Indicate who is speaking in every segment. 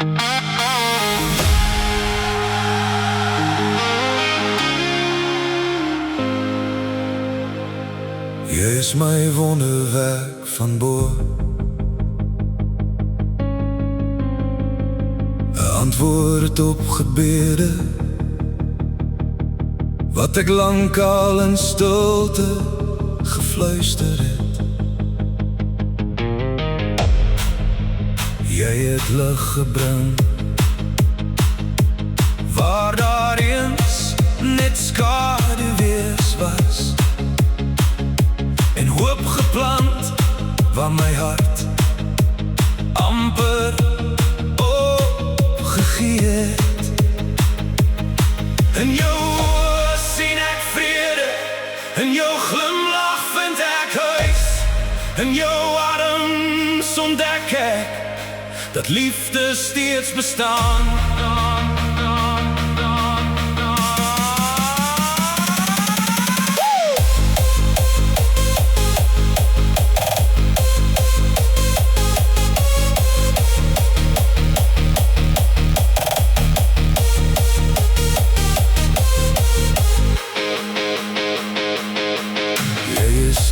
Speaker 1: Jy is my wonderwerk van bo, 'n antwoord op gebede wat ek lankal in stilte gefluister het. Jy het lig gebring waar daar eens net skaduwees was, en hoop geplant waar my hart amper opgegee het. In jou oë sien ek vrede, in jou glimlach vind ek huis, in jou adems ontdek ek dat liefde steeds bestaan.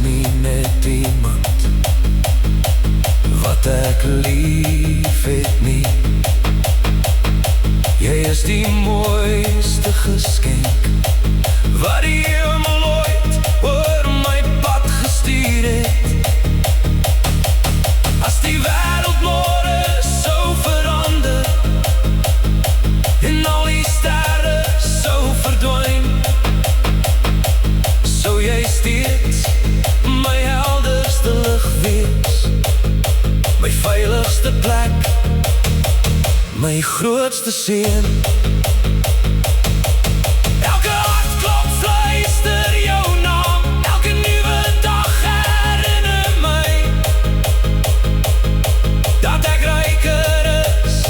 Speaker 1: Nie net iemand wat ek lief het nie, jy is die mooiste geskenk wat die hemel ooit oor my pad gestuur het. As die wêreld môre sou verander en al die sterre sou verdwyn, sou jy steeds my helderste lig wees, my veiligste plek, my grootste seën. Elke hartklop fluister jou naam, elke nuwe dag herinner my dat ek ryker is,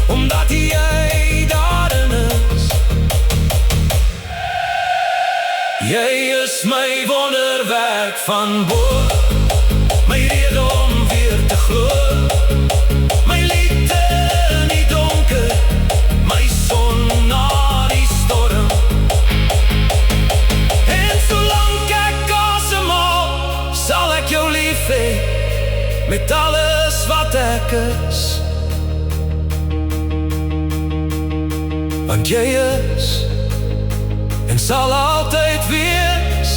Speaker 1: omdat jy daarin is. Jy is my wonderwerk van bo, my rede om weer te glo, my liefde in die donker, my son na die storm. En solank ek asemhaal, sal ek jou lief hê met alles wat ek is, want jy is en sal altyd wees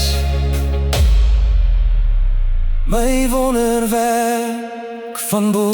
Speaker 1: my wonderwerk van bo.